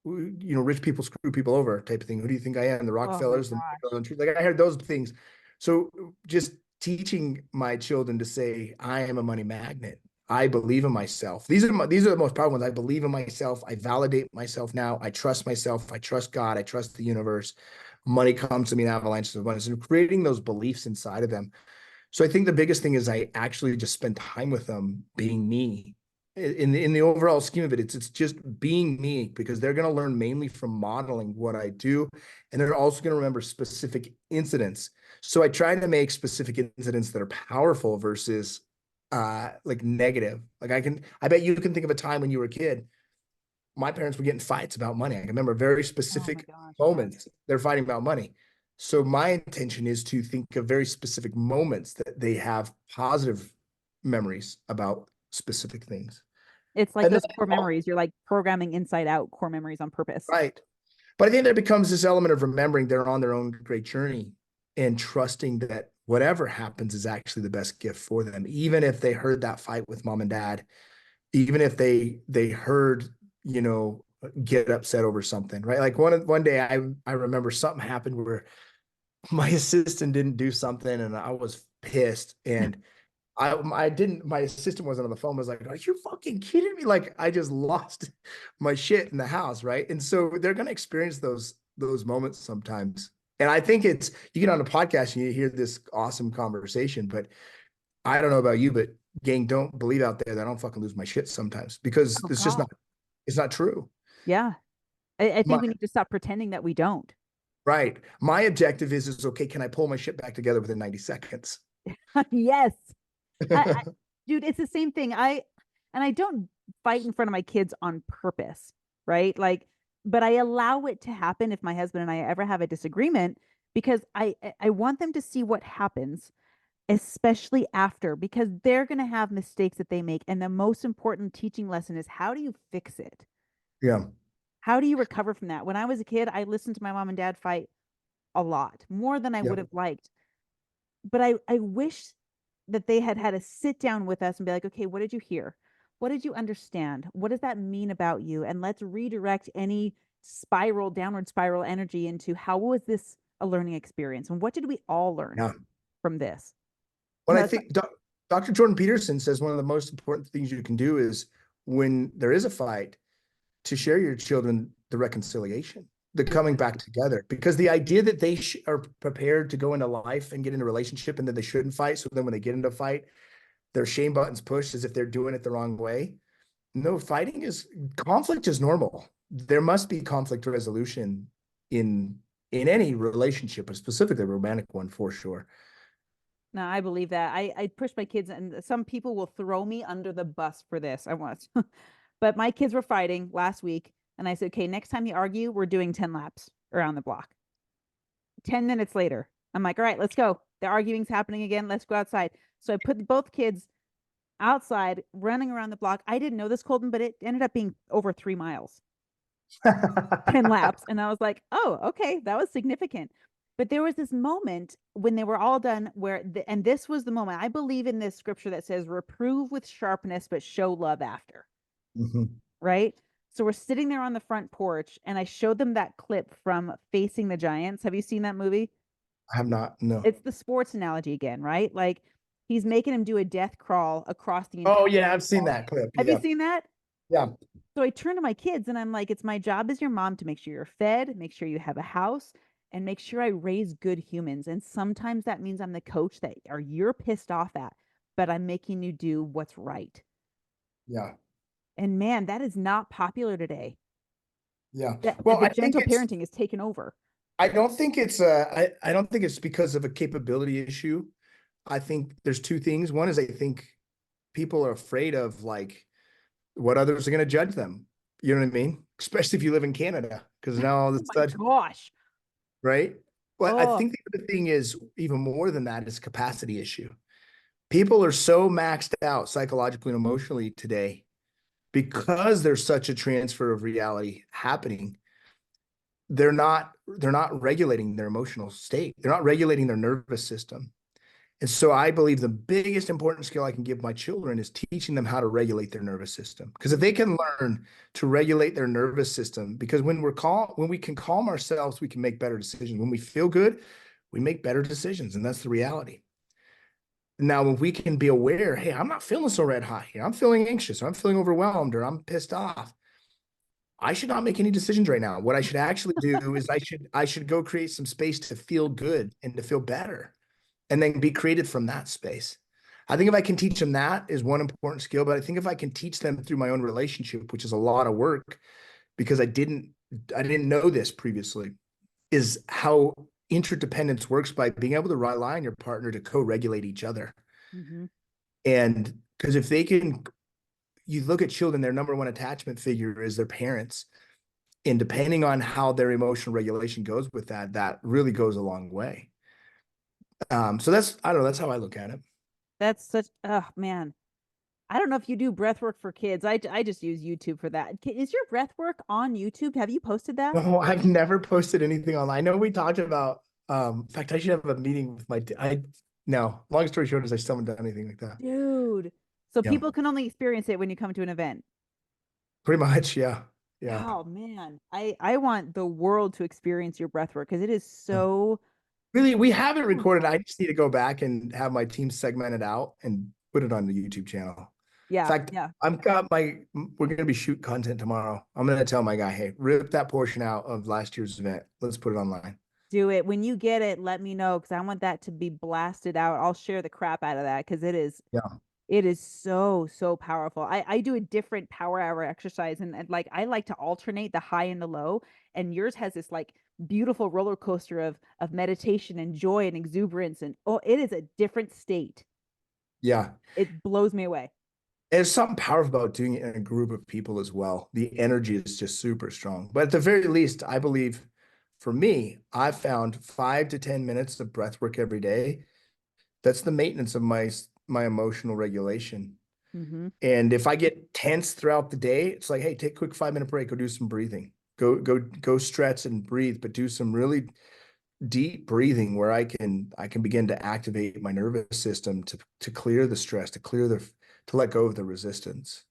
rich people screw people over type of thing. Who do you think I am? The Oh my Rockefellers, gosh. like I heard those things. So just teaching my children to say, I am a money magnet. I believe in myself. These are the most powerful ones. I believe in myself. I validate myself now. I trust myself. I trust God. I trust the universe. Money comes to me in avalanches of money. So creating those beliefs inside of them. So I think the biggest thing is I actually just spend time with them being me. In the overall scheme of it, it's just being me, because they're going to learn mainly from modeling what I do, and they're also going to remember specific incidents. So I try to make specific incidents that are powerful versus like negative. Like I bet you can think of a time when you were a kid. My parents were getting fights about money. I can remember very Oh my specific gosh. Yeah. moments they're fighting about money. So my intention is to think of very specific moments that they have positive memories about specific things. It's like And then, those core memories. You're like programming inside out core memories on purpose. right. But I think there becomes this element of remembering they're on their own great journey and trusting that whatever happens is actually the best gift for them. Even if they heard that fight with mom and dad, even if they heard, you know, get upset over something, right? Like one day I remember something happened where my assistant didn't do something and I was pissed, and I didn't, my assistant wasn't on the phone, was like, are you fucking kidding me? Like I just lost my shit in the house, right? And so they're gonna experience those moments sometimes. And I think it's, you get on a podcast and you hear this awesome conversation, but I don't know about you, but gang, don't believe out there that I don't fucking lose my shit sometimes, because Oh it's just God. not, it's not true. Yeah. I My think we need to stop pretending that we don't. right. My objective is okay, can I pull my shit back together within 90 seconds? Yes. I, dude, it's the same thing. I don't fight in front of my kids on purpose, right? Like, but I allow it to happen if my husband and I ever have a disagreement, because I want them to see what happens, especially after, because they're going to have mistakes that they make, and the most important teaching lesson is, how do you fix it? Yeah. How do you recover from that? When I was a kid, I listened to my mom and dad fight a lot, more than I Yeah. would have liked. But I wish that they had had a sit down with us and be like, okay, what did you hear? What did you understand? What does that mean about you? And let's redirect any downward spiral energy into, how was this a learning experience? And what did we all learn Yeah. from this? When I That's think Dr. Jordan Peterson says one of the most important things you can do is, when there is a fight, to share your children the reconciliation, the coming back together, because the idea that they are prepared to go into life and get into a relationship and that they shouldn't fight. So then when they get into a fight, their shame buttons pushed as if they're doing it the wrong way. No, conflict is normal. There must be conflict resolution in any relationship, but specifically a romantic one, for sure. No, I believe that. I push my kids, and some people will throw me under the bus for this. I want, but my kids were fighting last week, and I said, okay, next time you argue, we're doing 10 laps around the block. 10 minutes later, I'm like, all right, let's go. The arguing's happening again. Let's go outside. So I put both kids outside running around the block. I didn't know this, Colton, but it ended up being over 3 miles, 10 laps. And I was like, oh, okay, that was significant. But there was this moment when they were all done where, and this was the moment. I believe in this scripture that says, reprove with sharpness, but show love after. Mhm. Right. So we're sitting there on the front porch, and I showed them that clip from Facing the Giants. Have you seen that movie? I have not, no. It's the sports analogy again, right? Like, he's making him do a death crawl across the Oh entire yeah, I've seen ball that field. clip. Have you Yeah. seen that? Yeah. So I turn to my kids and I'm like, it's my job as your mom to make sure you're fed, make sure you have a house, and make sure I raise good humans. And sometimes that means I'm the coach that or you're pissed off at, but I'm making you do what's right. Yeah. And man, that is not popular today. Yeah. That Well, the I think gentle it's parenting is taken over. I don't think it's I don't think it's because of a capability issue. I think there's two things. One is I think people are afraid of like what others are going to judge them. You know what I mean? Especially if you live in Canada, because now all of Oh a my sudden, gosh. right? But I Oh, think the other thing is even more than that is capacity issue. People are so maxed out psychologically and emotionally today because there's such a transfer of reality happening. They're not regulating their emotional state. They're not regulating their nervous system. And so I believe the biggest important skill I can give my children is teaching them how to regulate their nervous system. Because if they can learn to regulate their nervous system, because when we can calm ourselves, we can make better decisions. When we feel good, we make better decisions. And that's the reality. Now, when we can be aware, hey, I'm not feeling so red hot here. I'm feeling anxious, or I'm feeling overwhelmed, or I'm pissed off. I should not make any decisions right now. What I should actually do is I should go create some space to feel good and to feel better and then be created from that space. I think if I can teach them that is one important skill, but I think if I can teach them through my own relationship, which is a lot of work because I didn't know this previously, is how interdependence works by being able to rely on your partner to co-regulate each other. hmm. And because if they can, you look at children, their number one attachment figure is their parents. And depending on how their emotional regulation goes with that, that really goes a long way. So I don't know, that's how I look at it. That's such, oh man. I don't know if you do breath work for kids. I just use YouTube for that. Is your breath work on YouTube? Have you posted that? No, I've never posted anything online. I know we talked about, in fact, I should have a meeting with no, long story short is I still haven't done anything like that. Dude. So Yeah, people can only experience it when you come to an event. pretty much. Yeah. Yeah. Oh man. I want the world to experience your breath work because it is so Really, we haven't so recorded. I empowering. just need to go back and have my team segment it out and put it on the YouTube channel. In Yeah, fact, yeah. we're going to be shoot content tomorrow. I'm going to tell my guy, hey, rip that portion out of last year's event. Let's put it online. Do it. When you get it, let me know because I want that to be blasted out. I'll share the crap out of that because Yeah. it is so, so powerful. I do a different power hour exercise and like I like to alternate the high and the low. And yours has this like beautiful roller coaster of meditation and joy and exuberance. And oh, it is a different state. Yeah. It blows me away. There's something powerful about doing it in a group of people as well. The energy is just super strong. But at the very least, I believe for me, I've found 5 to 10 minutes of breath work every day. That's the maintenance of my emotional regulation. Hmm. And if I get tense throughout the day, it's like, hey, take a quick 5 minute break, go do some breathing. Go stretch and breathe, but do some really deep breathing where I can begin to activate my nervous system to clear the stress, to let go of the resistance.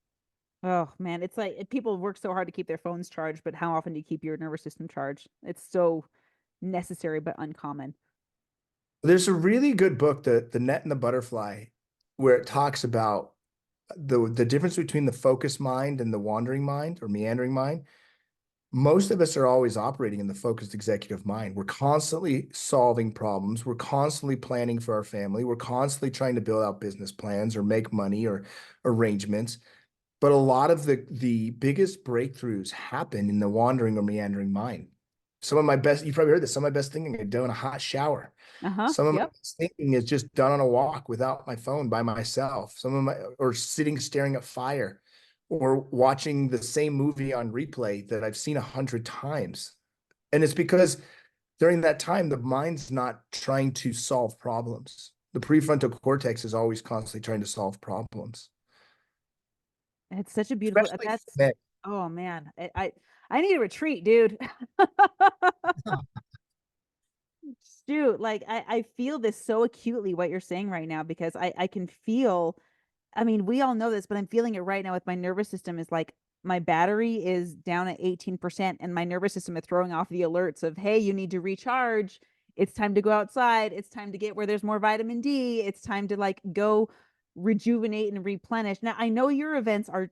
Oh man, it's like people work so hard to keep their phones charged, but how often do you keep your nervous system charged? It's so necessary but uncommon. There's a really good book, The Net and the Butterfly, where it talks about the difference between the focused mind and the wandering mind or meandering mind. Most of us are always operating in the focused executive mind. We're constantly solving problems. We're constantly planning for our family. We're constantly trying to build out business plans or make money or arrangements. But a lot of the biggest breakthroughs happen in the wandering or meandering mind. You've probably heard this, some of my best thinking I do in a hot shower. Uh-huh. Some of my Yep. best thinking is just done on a walk without my phone by myself. Or sitting staring at fire or watching the same movie on replay that I've seen 100 times. And it's because during that time, the mind's not trying to solve problems. The prefrontal cortex is always constantly trying to solve problems, It's such a beautiful especially for that's men. oh man. I need a retreat, dude. Shoot, like I feel this so acutely what you're saying right now because I can feel I mean, we all know this, but I'm feeling it right now with my nervous system is like my battery is down at 18% and my nervous system is throwing off the alerts of, hey, you need to recharge. It's time to go outside. It's time to get where there's more vitamin D. It's time to like go rejuvenate and replenish. Now, I know your events are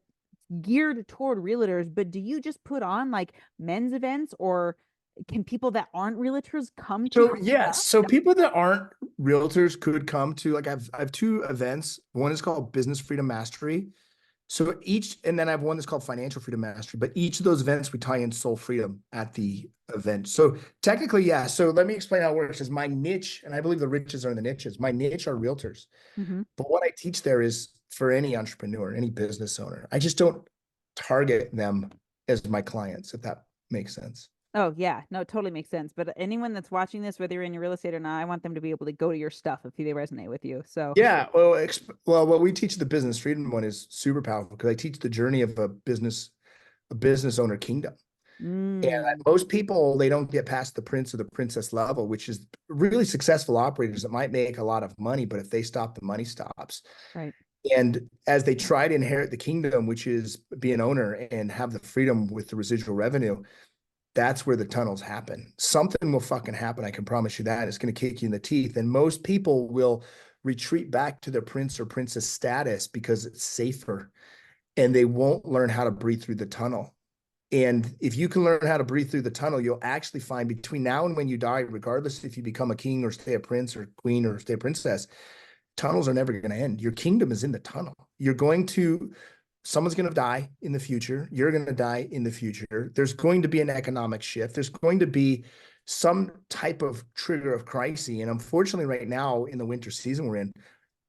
geared toward realtors, but do you just put on like men's events or can people that aren't realtors come to So your yes, stuff? so people that aren't realtors could come to, like, I have two events. One is called Business Freedom Mastery. So each, and then I have one that's called Financial Freedom Mastery, but each of those events we tie in soul freedom at the event. So technically, yeah. So let me explain how it works. Is my niche, and I believe the riches are in the niches. My niche are realtors, Mm-hmm. but what I teach there is for any entrepreneur, any business owner. I just don't target them as my clients, if that makes sense. Oh yeah, no, it totally makes sense. But anyone that's watching this, whether you're in real estate or not, I want them to be able to go to your stuff if they resonate with you. So Yeah, well, well, what we teach the business freedom one is super powerful because I teach the journey of a business owner kingdom. And mm, most people, they don't get past the prince or the princess level, which is really successful operators that might make a lot of money, but if they stop, the money stops. right. And as they try to inherit the kingdom, which is be an owner and have the freedom with the residual revenue, that's where the tunnels happen. Something will fucking happen. I can promise you that. It's going to kick you in the teeth. And most people will retreat back to their prince or princess status because it's safer and they won't learn how to breathe through the tunnel. And if you can learn how to breathe through the tunnel, you'll actually find between now and when you die, regardless if you become a king or stay a prince or queen or stay a princess, tunnels are never going to end. Your kingdom is in the tunnel. Someone's going to die in the future. You're going to die in the future. There's going to be an economic shift. There's going to be some type of trigger of crisis. And unfortunately, right now in the winter season we're in,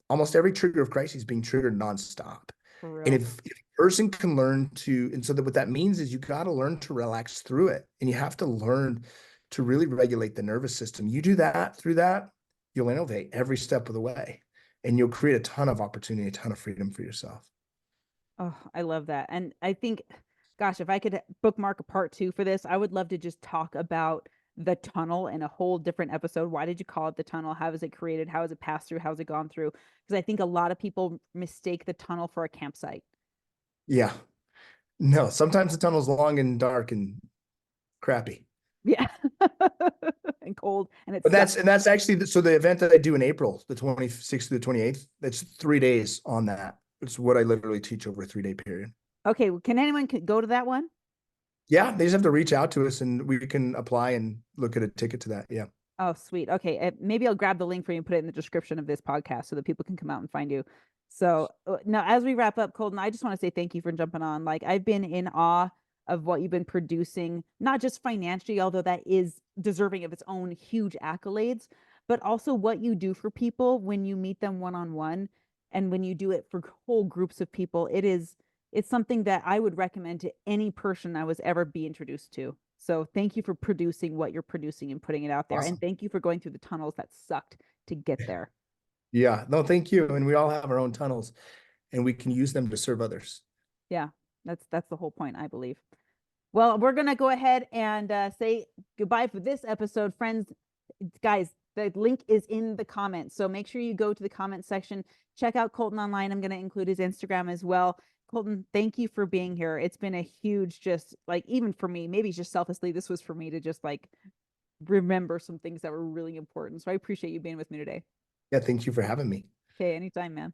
almost every trigger of crisis is being triggered nonstop. For And real. if a person can learn to, and so that what that means is you got to learn to relax through it. And you have to learn to really regulate the nervous system. You do that through that, you'll innovate every step of the way. And you'll create a ton of opportunity, a ton of freedom for yourself. Oh, I love that. And I think, gosh, if I could bookmark a part two for this, I would love to just talk about the tunnel in a whole different episode. Why did you call it the tunnel? How is it created? How has it passed through? How has it gone through? Because I think a lot of people mistake the tunnel for a campsite. Yeah. No, sometimes the tunnel's long and dark and crappy. Yeah. And cold and it But sucks. that's actually so the event that I do in April, the 26th to the 28th, that's 3 days on that. It's what I literally teach over a 3-day period. Okay, well, can anyone go to that one? Yeah, they just have to reach out to us and we can apply and look at a ticket to that. Yeah. Oh, sweet. Okay, maybe I'll grab the link for you and put it in the description of this podcast so that people can come out and find you. So now, as we wrap up, Colton, I just want to say thank you for jumping on. Like, I've been in awe of what you've been producing, not just financially, although that is deserving of its own huge accolades, but also what you do for people when you meet them one on one, and when you do it for whole groups of people. It's something that I would recommend to any person I was ever be introduced to. So thank you for producing what you're producing and putting it out there. And Awesome. thank you for going through the tunnels that sucked to get there. Yeah. No, thank you. And we all have our own tunnels and we can use them to serve others. Yeah, that's the whole point, I believe. Well, we're gonna go ahead and say goodbye for this episode, friends. Guys, the link is in the comments, so make sure you go to the comment section. Check out Colton online. I'm gonna include his Instagram as well. Colton, thank you for being here. It's been a huge, just like, even for me, maybe just selfishly, this was for me to just like remember some things that were really important. So I appreciate you being with me today. Yeah. Thank you for having me. Okay, anytime, man.